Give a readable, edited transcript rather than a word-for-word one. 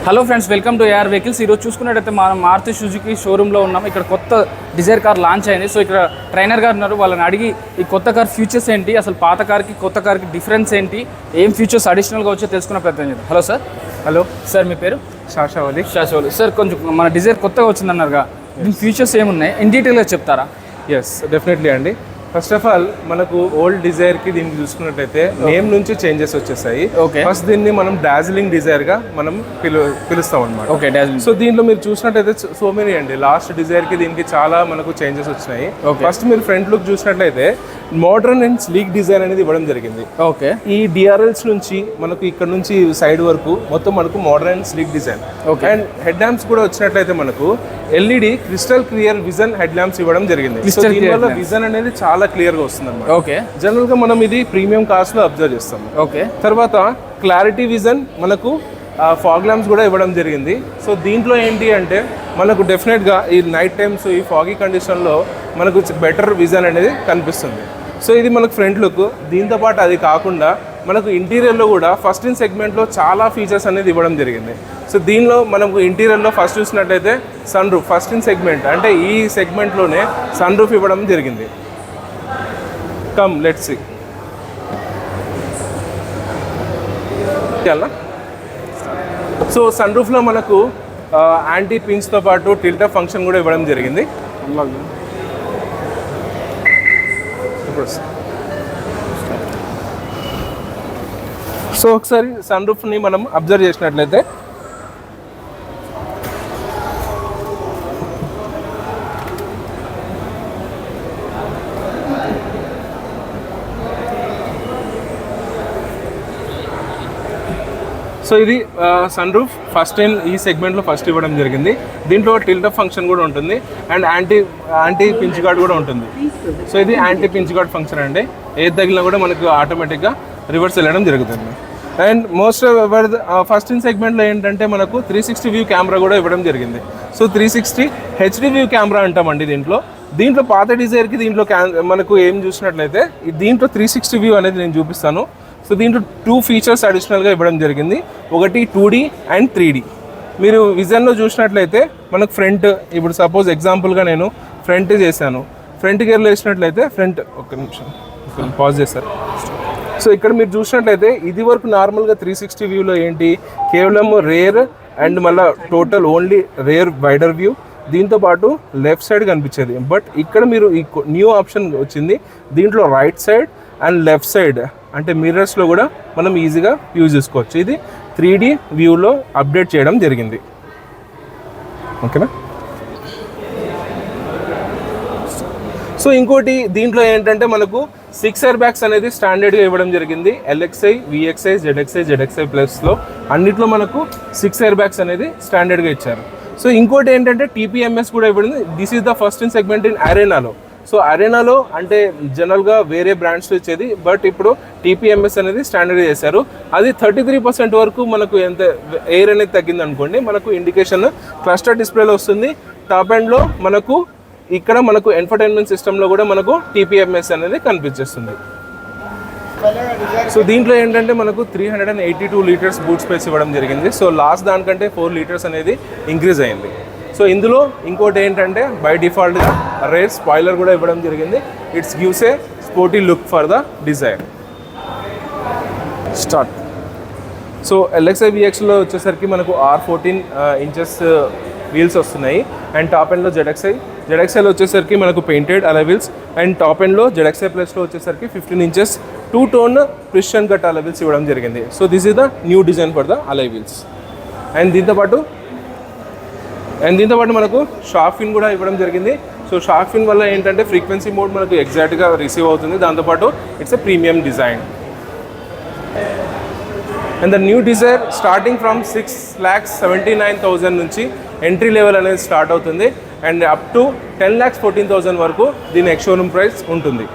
Hello friends, welcome to A R vehicles. ఈరోజు చూసుకున్నట్టయితే మనం మారుతి సుజుకి షోరూంలో ఉన్నాం. ఇక్కడ కొత్త డిజైర్ కార్ లాంచ్ అయింది. సో ఇక్కడ ట్రైనర్ గారు ఉన్నారు. వాళ్ళని అడిగి ఈ కొత్త కార్ ఫీచర్స్ ఏంటి, అసలు పాత కార్కి కొత్త కార్కి డిఫరెన్స్ ఏంటి, ఏం ఫీచర్స్ అడిషనల్గా వచ్చి తెలుసుకునే ప్రయత్నం చేద్దాం. Hello sir. హలో సార్, మీ పేరు? శాషావలి. సార్, కొంచెం మన డిజైర్ కొత్తగా వచ్చిందన్నారుగా, దీని ఫీచర్స్ ఏమున్నాయి ఇన్ డీటెయిల్గా చెప్తారా? ఎస్, డెఫినెట్లీ అండి. ఫస్ట్ ఆఫ్ ఆల్ మనకు ఓల్డ్ డిజైర్కి దీనికి చూసుకున్నట్టయితే నేమ్ నుంచి చేంజెస్ వచ్చేసాయి. ఫస్ట్ దీన్ని మనం డార్జిలింగ్ డిజైర్గా మనం పిలుస్తాం అనమాట. ఓకే, డార్జిలింగ్. సో దీంట్లో మీరు చూసినట్టయితే సో మెనీ అండి, లాస్ట్ డిజైర్కి దీనికి చాలా మనకు చేంజెస్ వచ్చినాయి. ఫస్ట్ మీరు ఫ్రంట్ లుక్ చూసినట్లయితే మోడర్న్ అండ్ స్లీక్ డిజైన్ అనేది ఇవ్వడం జరిగింది. ఓకే, ఈ డిఆర్ఎల్స్ నుంచి మనకు ఇక్కడ నుంచి సైడ్ వరకు మొత్తం మనకు modern and sleek design. And head lamps కూడా వచ్చినట్లయితే మనకు LED crystal clear vision head lamps ఇవ్వడం జరిగింది. దీనివల్ల విజన్ అనేది చాలా క్లియర్ గా వస్తుంది అన్నమాట. ఓకే, జనరల్ గా మనం ఇది ప్రీమియం కార్స్ లో అబ్జర్వ్ చేస్తాం. ఓకే, తర్వాత క్లారిటీ విజన్ మనకు ఫాగ్ ల్యాంప్స్ కూడా ఇవ్వడం జరిగింది. సో దీంట్లో ఏంటి అంటే మనకు డెఫినెట్గా ఈ నైట్ టైమ్స్ ఈ ఫాగీ కండిషన్లో మనకు బెటర్ విజన్ అనేది కనిపిస్తుంది. సో ఇది మనకు ఫ్రంట్ లుక్. దీంతో పాటు అది కాకుండా మనకు ఇంటీరియర్లో కూడా ఫస్ట్ ఇన్ సెగ్మెంట్లో చాలా ఫీచర్స్ అనేది ఇవ్వడం జరిగింది. సో దీనిలో మనకు ఇంటీరియర్లో ఫస్ట్ చూసినట్లయితే sunroof, first in segment అంటే ఈ సెగ్మెంట్లోనే సన్ రూఫ్ ఇవ్వడం జరిగింది. Come let's see. సో సన్ రూఫ్లో మనకు యాంటీ పిన్స్తో పాటు టిల్టప్ ఫంక్షన్ కూడా ఇవ్వడం జరిగింది. సో ఒకసారి సన్ రూఫ్ని మనం అబ్జర్వ్ చేసినట్లయితే సో ఇది సన్ రూఫ్ ఫస్ట్ ఈ సెగ్మెంట్లో ఫస్ట్ ఇవ్వడం జరిగింది. దీంట్లో టిల్టప్ ఫంక్షన్ కూడా ఉంటుంది అండ్ యాంటీ పించ్ గార్డ్ కూడా ఉంటుంది. సో ఇది యాంటీ పించ్ గార్డ్ ఫంక్షన్ అండి. ఏది తగిలినా కూడా మనకు ఆటోమేటిక్గా రివర్స్ వెళ్ళడం జరుగుతుంది. అండ్ మోస్ట్ ఫస్ట్ ఇన్ సెగ్మెంట్లో ఏంటంటే మనకు 360 వ్యూ కెమెరా కూడా ఇవ్వడం జరిగింది. సో 360 హెచ్డి వ్యూ కెమెరా అంటామండి దీంట్లో పాత డిజైర్కి దీంట్లో మనకు ఏం చూసినట్లయితే దీంట్లో 360 వ్యూ అనేది నేను చూపిస్తాను. సో దీంట్లో 2 ఫీచర్స్ అడిషనల్గా ఇవ్వడం జరిగింది. ఒకటి 2D అండ్ 3D. మీరు విజన్లో చూసినట్లయితే మనకు ఫ్రంట్, ఇప్పుడు సపోజ్ ఎగ్జాంపుల్గా నేను ఫ్రంట్ చేశాను. ఫ్రంట్ గేర్లో వేసినట్లయితే ఫ్రంట్, ఒక్క నిమిషం పాజ్ చేస్తారు. సో ఇక్కడ మీరు చూసినట్లయితే ఇది వరకు నార్మల్గా 360 వ్యూలో ఏంటి, కేవలం రేర్ అండ్ మళ్ళీ total only rare wider view, దీంతో పాటు లెఫ్ట్ సైడ్ కనిపించేది. బట్ ఇక్కడ మీరు ఈ న్యూ ఆప్షన్ వచ్చింది. దీంట్లో right side and left side అంటే మిర్రర్స్లో కూడా మనం ఈజీగా యూజ్ చేసుకోవచ్చు. ఇది 3D వ్యూలో అప్డేట్ చేయడం జరిగింది. ఓకేనా. సో ఇంకోటి దీంట్లో ఏంటంటే మనకు 6 ఎయిర్ బ్యాగ్స్ అనేది స్టాండర్డ్గా ఇవ్వడం జరిగింది. LXI, VXI, ZXI ప్లస్లో అన్నిట్లో మనకు 6 ఎయిర్ బ్యాగ్స్ అనేది స్టాండర్డ్గా ఇచ్చారు. సో ఇంకోటి ఏంటంటే TPMS కూడా ఇవ్వడింది. This is the first in segment in అరేనాలో. సో అరేనాలో అంటే జనరల్గా వేరే బ్రాండ్స్ వచ్చేది, బట్ ఇప్పుడు TPMS అనేది స్టాండర్డ్ చేశారు. అది 33% వరకు మనకు ఎంత ఎయిర్ అనేది తగ్గింది అనుకోండి, మనకు ఇండికేషన్ క్లస్టర్ డిస్ప్లేలో వస్తుంది. టాప్ ఎండ్లో మనకు ఇక్కడ మనకు ఎంటర్టైన్మెంట్ సిస్టంలో కూడా మనకు TPMS అనేది కనిపించేస్తుంది. సో దీంట్లో ఏంటంటే మనకు 382 లీటర్స్ బూట్ స్పేస్ ఇవ్వడం జరిగింది. సో లాస్ట్ దానికంటే 4 లీటర్స్ అనేది ఇంక్రీజ్ అయింది. సో ఇందులో ఇంకోటి ఏంటంటే బై డిఫాల్ట్గా రేర్ స్పాయిలర్ కూడా ఇవ్వడం జరిగింది. It's gives a sporty look for the desire. Start. So LXI VXలో వచ్చేసరికి మనకు R14 ఇంచెస్ వీల్స్ వస్తున్నాయి. అండ్ టాప్ ఎండ్లో ZXIలో వచ్చేసరికి మనకు పెయింటెడ్ అలా వీల్స్. అండ్ టాప్ ఎండ్లో ZXI ప్లస్లో వచ్చేసరికి 15 ఇంచెస్ 2 టోన్ ప్రిసిషన్ కట్ అలా వీల్స్ ఇవ్వడం జరిగింది. So this is the new design for the అలా వీల్స్. అండ్ దీంతోపాటు మనకు షార్క్ ఫిన్ కూడా ఇవ్వడం జరిగింది. సో షార్క్ ఫిన్ వల్ల ఏంటంటే ఫ్రీక్వెన్సీ మోడ్ మనకు ఎగ్జాక్ట్గా రిసీవ్ అవుతుంది. దాంతోపాటు it's a premium design. And the new Dzire starting from 6,79,000 నుంచి ఎంట్రీ లెవెల్ అనేది స్టార్ట్ అవుతుంది. అండ్ అప్ టు 10,14,000 వరకు దీని ఎక్స్ షోరూమ్ ప్రైస్ ఉంటుంది.